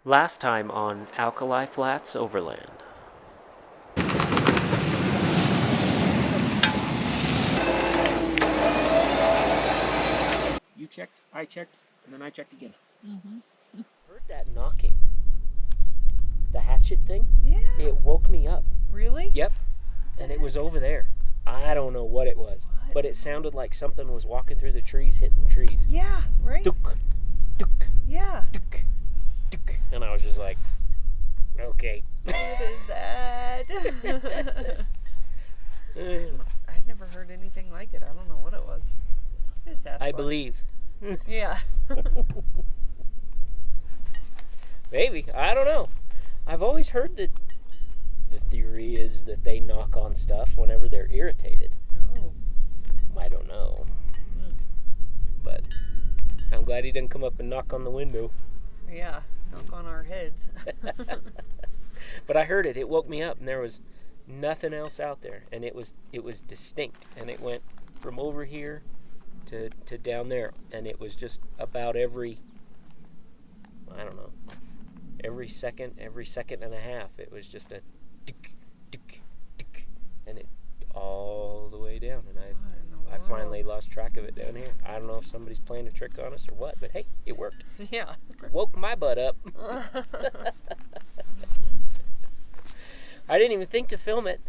Last time on Alkali Flats Overland. You checked, I checked, and then I checked again. Heard that knocking? The hatchet thing? Yeah. It woke me up. Really? Yep. And it was over there. I don't know what it was, but it sounded like something was walking through the trees, hitting the trees. Yeah, right? Duk, duk, Yeah. duk, duk. And I was just like, okay. What is that? I'd never heard anything like it. I don't know what it was. It's Sasquatch. I believe. Yeah. Maybe. I don't know. I've always heard that the theory is that they knock on stuff whenever they're irritated. Oh. I don't know. But I'm glad he didn't come up and knock on the window. Yeah. Knock on our heads. But I heard it. It woke me up, and there was nothing else out there, and it was distinct, and it went from over here to down there, and it was just about every second and a half. It was just a tick, tick, tick, and it all the way down, and I finally lost track of it down here. I don't know if somebody's playing a trick on us or what, but hey, it worked. Yeah. Woke my butt up. I didn't even think to film it.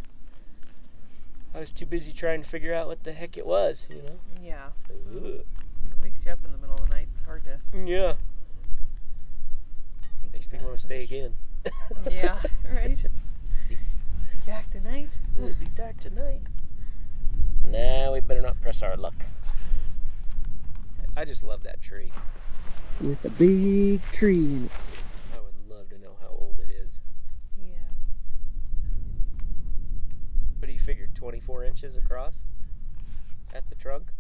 I was too busy trying to figure out what the heck it was, you know? Yeah. Ugh. When it wakes you up in the middle of the night, it's hard to... Yeah. Makes me want to stay again. Yeah, right? See. Be back tonight? We'll be back tonight. Nah, we better not press our luck. I just love that tree. With a big tree in it. I would love to know how old it is. Yeah. What do you figure, 24 inches across at the trunk?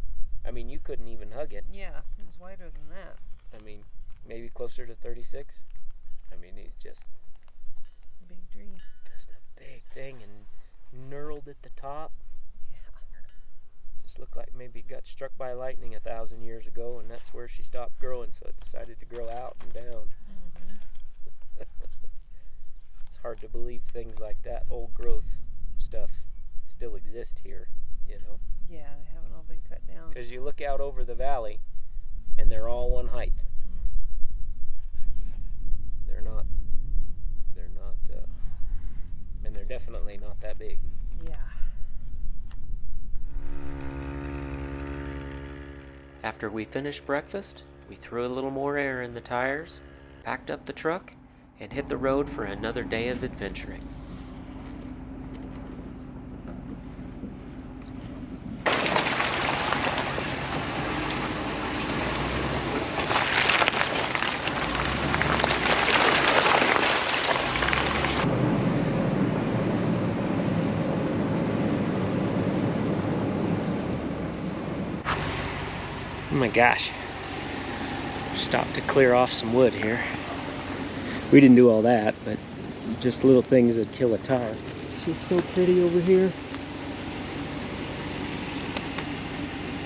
I mean, you couldn't even hug it. Yeah, it was wider than that. I mean, maybe closer to 36. I mean, he's just Big tree. a big thing and knurled at the top. Yeah. Just looked like maybe it got struck by lightning 1,000 years ago, and that's where she stopped growing, so it decided to grow out and down. It's hard to believe things like that, old growth stuff, still exist here, you know? Yeah, they haven't all been cut down. Because you look out over the valley, and they're all one height. And they're definitely not that big. Yeah. After we finished breakfast, we threw a little more air in the tires, packed up the truck, and hit the road for another day of adventuring. Oh my gosh. Stopped to clear off some wood here. We didn't do all that, but just little things that kill a tire. It's just so pretty over here.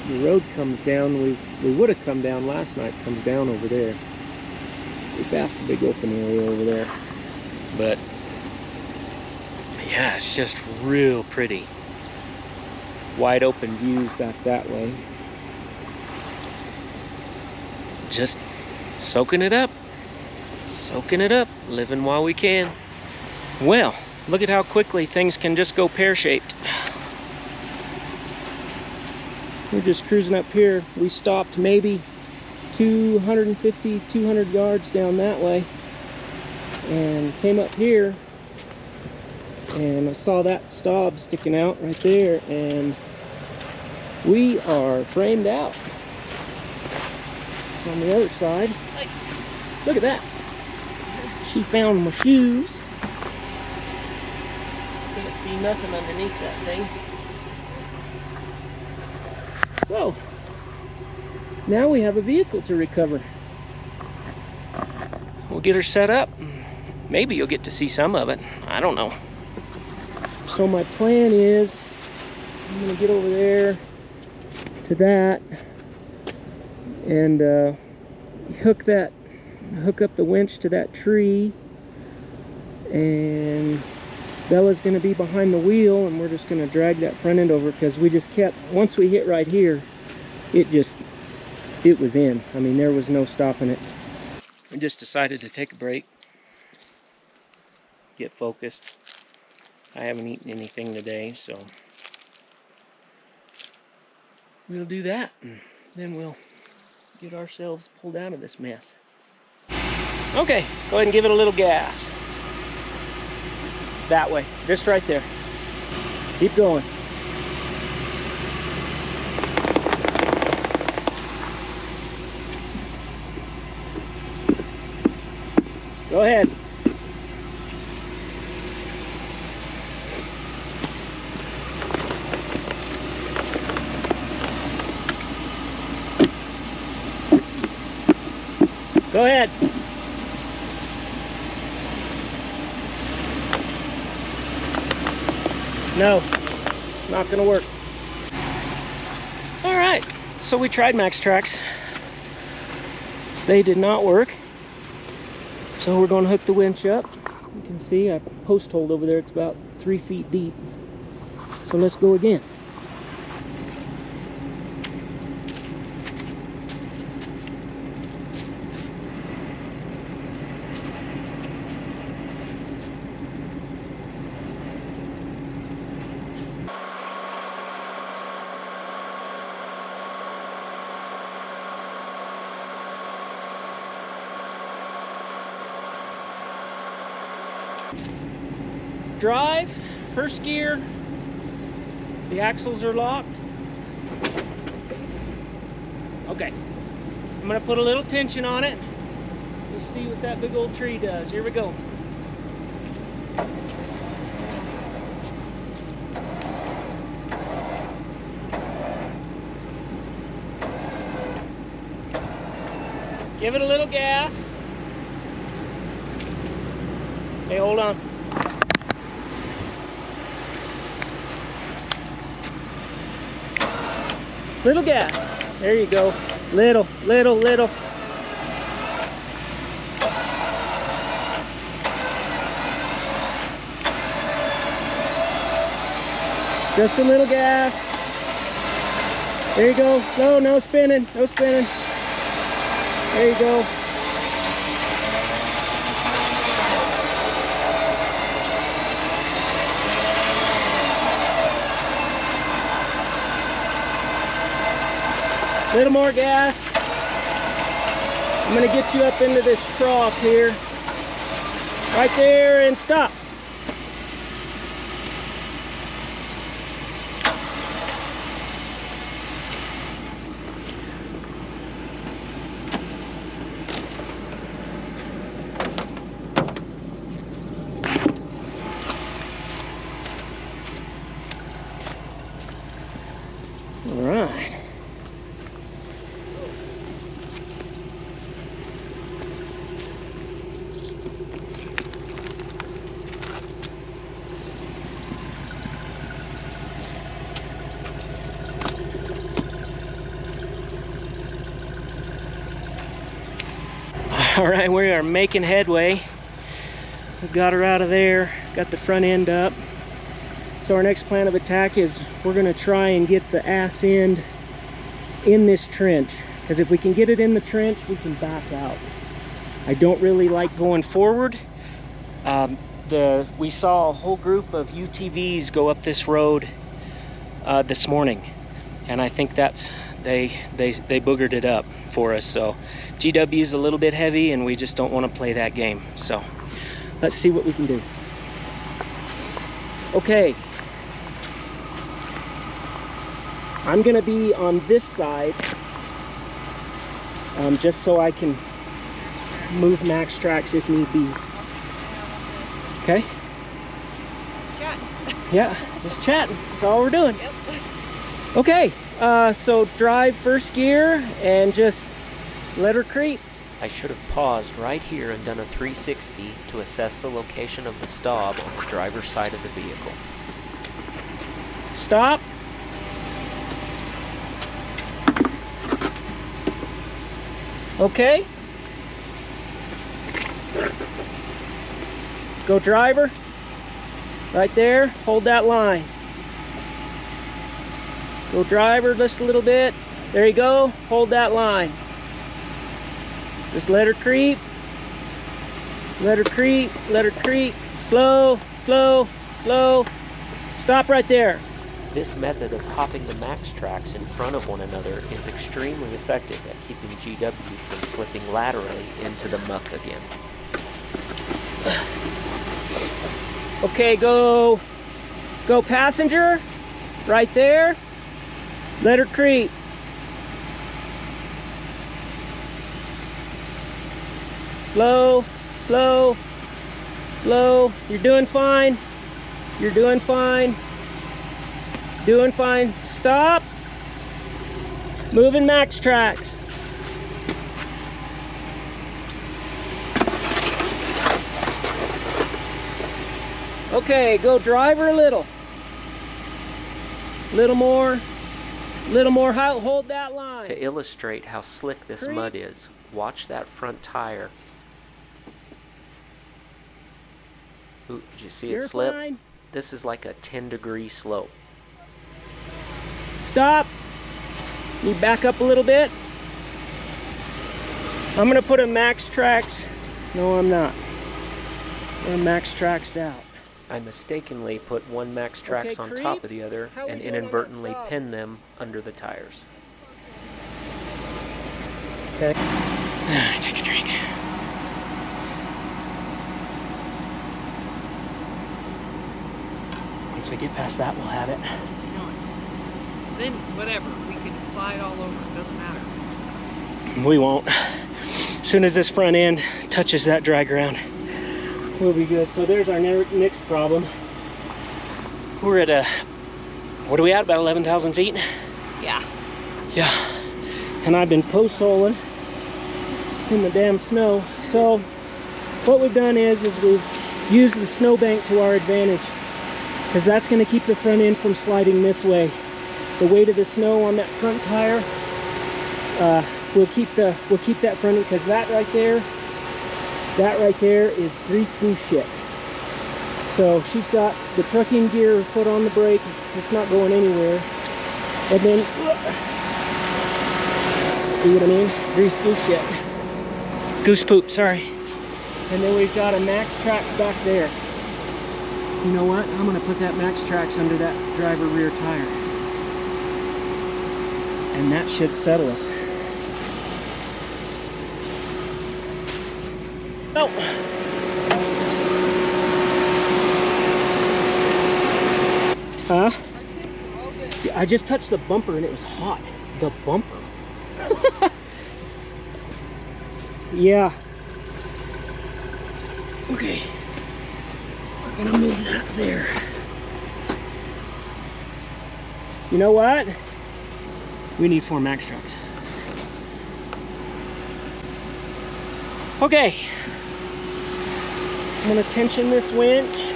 The road comes down, we would have come down last night, comes down over there. We passed the big open area over there. But yeah, it's just real pretty. Wide open views back that way. Just soaking it up, living while we can. Well, look at how quickly things can just go pear-shaped. We're just cruising up here. We stopped maybe 250, 200 yards down that way and came up here, and I saw that stub sticking out right there, and we are framed out. On the other side, look at that. She found my shoes. Can't see nothing underneath that thing. So, now we have a vehicle to recover. We'll get her set up. Maybe you'll get to see some of it. I don't know. So my plan is, I'm gonna get over there to that and hook that hook up the winch to that tree, and Bella's gonna be behind the wheel, and we're just gonna drag that front end over, because we just kept, once we hit right here, it was in. I mean, there was no stopping it. We just decided to take a break, get focused. I haven't eaten anything today, so we'll do that, and then we'll get ourselves pulled out of this mess. Okay, go ahead and give it a little gas. That way, just right there. Keep going. Go ahead. Go ahead. No, it's not gonna work. All right, so we tried MaxTrax. They did not work. So we're gonna hook the winch up. You can see a post hole over there. It's about 3 feet deep. So let's go again. Drive, first gear, the axles are locked. Okay, I'm gonna put a little tension on it. Let's see what that big old tree does. Here we go. Give it a little gas. Okay, hold on. Little gas. There you go. Little. Just a little gas. There you go. Slow, no spinning, no spinning. There you go. Little more gas. I'm gonna get you up into this trough here. Right there, and stop. All right. All right, we are making headway. We got her out of there, got the front end up. So our next plan of attack is we're gonna try and get the ass end in this trench, because if we can get it in the trench, we can back out. I don't really like going forward. We saw a whole group of UTVs go up this road this morning, and I think that's they boogered it up for us. So GW is a little bit heavy, and we just don't want to play that game. So let's see what we can do. Okay, I'm gonna be on this side just so I can move MaxTrax if need be. Okay? Chat. Yeah, just chatting. That's all we're doing. Yep. Okay, so drive first gear and just let her creep. I should have paused right here and done a 360 to assess the location of the stop on the driver's side of the vehicle. Stop. Okay. Go driver. Right there, hold that line. Go driver just a little bit. There you go, hold that line. Just let her creep. Let her creep, let her creep. Slow, slow, slow. Stop right there. This method of hopping the max tracks in front of one another is extremely effective at keeping GW from slipping laterally into the muck again. Okay, go passenger, right there. Let her creep. Slow, slow, slow. You're doing fine. You're doing fine. Doing fine. Stop. Moving max tracks. Okay, go driver a little. Little more. Little more. Hold that line. To illustrate how slick this mud is, watch that front tire. Ooh, did you see it slip? Fine. This is like a 10-degree slope. Stop. You back up a little bit. I'm gonna put a max tracks. No, I'm not. I'm max traxed out. I mistakenly put one max tracks on top of the other and inadvertently pinned them under the tires. Okay. Take a drink. Once we get past that, we'll have it. Then whatever, we can slide all over. It doesn't matter. We won't. As soon as this front end touches that dry ground, we'll be good. So there's our next problem. We're at what are we at? About 11,000 feet? Yeah. Yeah. And I've been post holing in the damn snow. So what we've done is we've used the snowbank to our advantage, because that's going to keep the front end from sliding this way. The weight of the snow on that front tire will keep that front end, because that right there is grease goose shit. So she's got the trucking gear, foot on the brake, it's not going anywhere. And then, see what I mean? Grease goose shit. Goose poop, sorry. And then we've got a max tracks back there. You know what? I'm gonna put that max tracks under that driver rear tire. And that should settle us. Oh. Huh? Yeah, I just touched the bumper and it was hot. The bumper. Yeah. Okay. We're gonna move that there. You know what? We need 4 max trucks. Okay. I'm gonna tension this winch.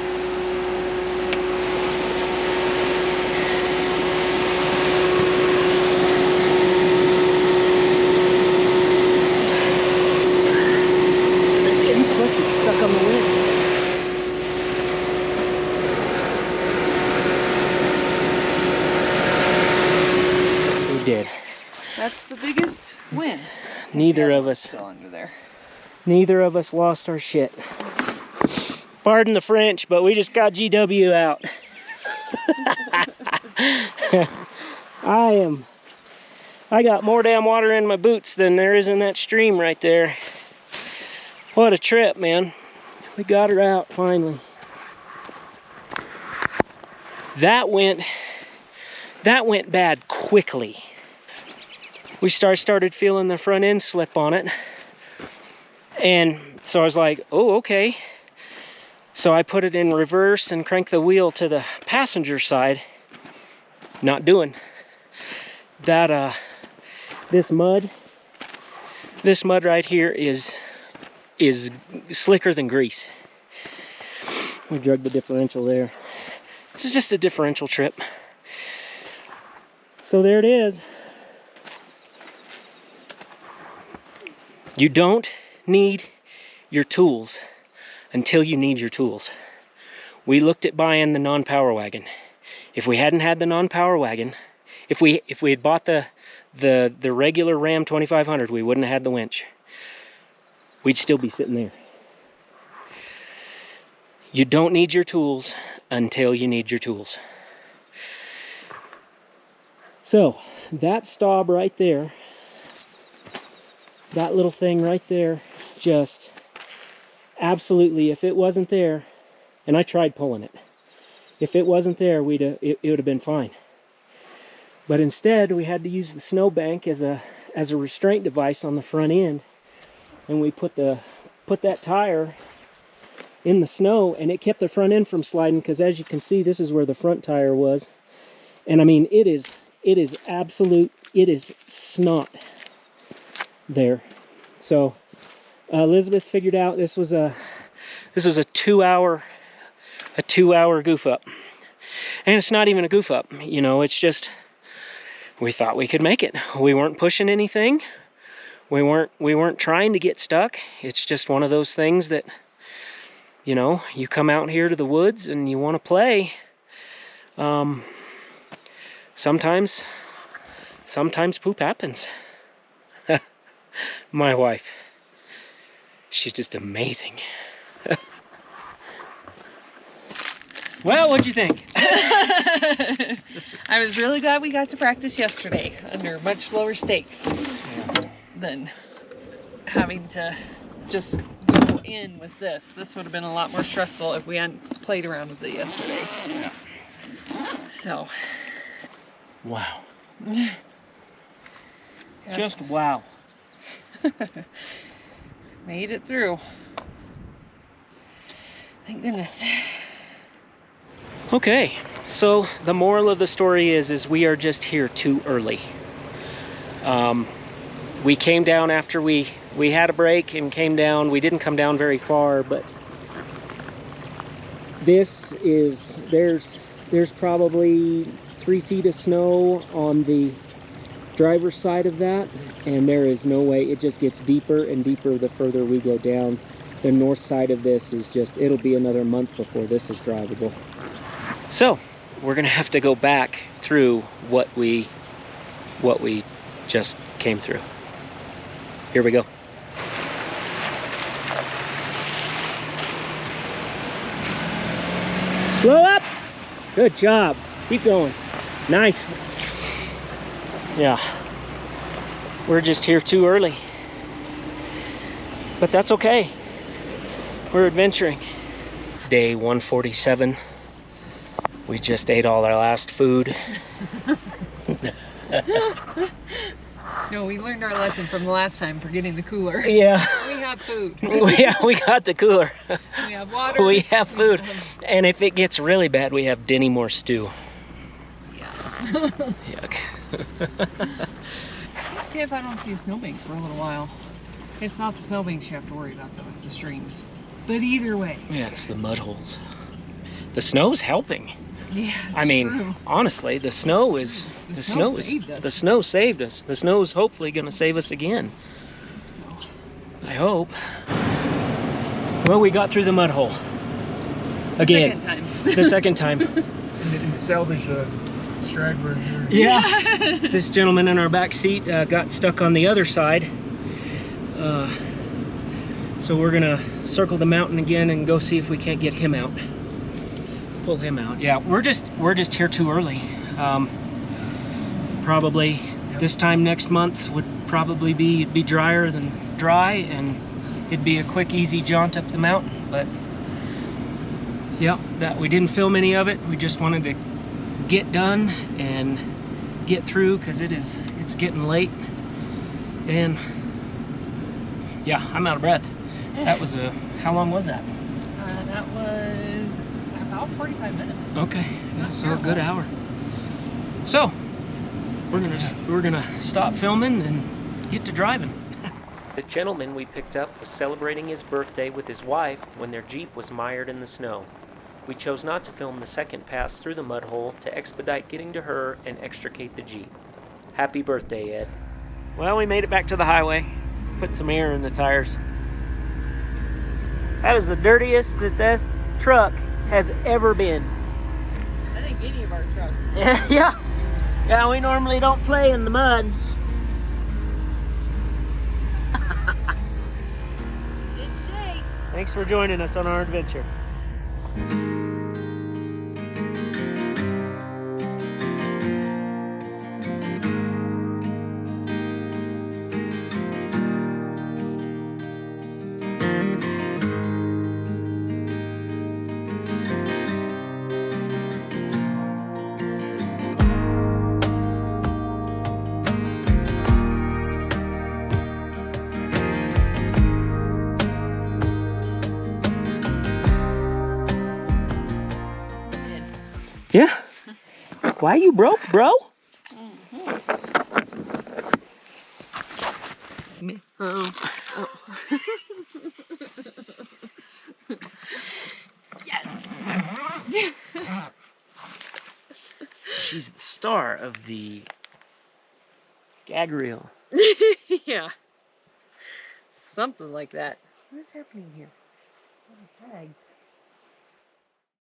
Stuck on the winch. We did. That's the biggest win. Neither of us. Still under there. Neither of us lost our shit. Pardon the French, but we just got GW out. I got more damn water in my boots than there is in that stream right there. What a trip, man. We got her out finally. That went bad quickly. We started feeling the front end slip on it. And so I was like, oh, okay. So I put it in reverse and cranked the wheel to the passenger side. Not doing. That, this mud right here is slicker than grease. We drug the differential there. This is just a differential trip. So there it is. You don't need your tools until you need your tools. We looked at buying the non-power wagon. If we hadn't had the non-power wagon, if we had bought the regular Ram 2500, we wouldn't have had the winch. We'd still be sitting there. You don't need your tools until you need your tools. So, that stop right there, that little thing right there, just absolutely, if it wasn't there, and I tried pulling it, if it wasn't there, it would have been fine. But instead, we had to use the snowbank as a restraint device on the front end, and we put that tire in the snow, and it kept the front end from sliding, because as you can see, this is where the front tire was. And I mean, it is snot there. So Elizabeth figured out this was a 2-hour goof up. And it's not even a goof up, you know, it's just, we thought we could make it. We weren't pushing anything. We weren't trying to get stuck. It's just one of those things that, you know, you come out here to the woods and you want to play. Sometimes poop happens. My wife, she's just amazing. Well, what'd you think? I was really glad we got to practice yesterday under much lower stakes than having to just go in with this. This would have been a lot more stressful if we hadn't played around with it yesterday. Yeah. So. Wow. Just wow. Made it through. Thank goodness. Okay, so the moral of the story is we are just here too early. We came down after we had a break and came down. We didn't come down very far, but there's probably 3 feet of snow on the driver's side of that, and there is no way. It just gets deeper and deeper the further we go down. The north side of this is just, it'll be another month before this is drivable. So we're gonna have to go back through what we just came through. Here we go. Slow up. Good job. Keep going. Nice. Yeah. We're just here too early. But that's okay. We're adventuring. Day 147. We just ate all our last food. No, we learned our lesson from the last time, forgetting the cooler. Yeah. We have food. Yeah, we got the cooler. We have water. We have food. And if it gets really bad, we have Denny Moore stew. Yeah. Yuck. Okay, if I don't see a snowbank for a little while. It's not the snowbanks you have to worry about, though. It's the streams. But either way. Yeah, it's the mud holes. The snow's helping. Yeah, I mean, true. honestly, the snow saved us. The snow saved us. The snow's hopefully going to save us again. So. I hope. Well, we got through the mud hole. Again. The second time. And salvage a straggler here. Yeah. This gentleman in our back seat got stuck on the other side. So we're going to circle the mountain again and go see if we can't get him out. Pull him out. Yeah, we're just here too early. Probably this time next month would probably be drier than dry, and it'd be a quick, easy jaunt up the mountain. But yeah, that we didn't film any of it. We just wanted to get done and get through because it's getting late, and yeah, I'm out of breath. That was how long was that? That was about 45 minutes. Okay, yeah, so a good hour. So we're gonna stop filming and get to driving. The gentleman we picked up was celebrating his birthday with his wife when their Jeep was mired in the snow. We chose not to film the second pass through the mud hole to expedite getting to her and extricate the Jeep. Happy birthday, Ed. Well, we made it back to the highway. Put some air in the tires. That is the dirtiest that truck has ever been. I think any of our trucks. Yeah. Yeah, we normally don't play in the mud. Did today. Thanks for joining us on our adventure. Yeah. Why you broke, bro? Oh. Yes. She's the star of the gag reel. Yeah. Something like that. What is happening here? What a bag.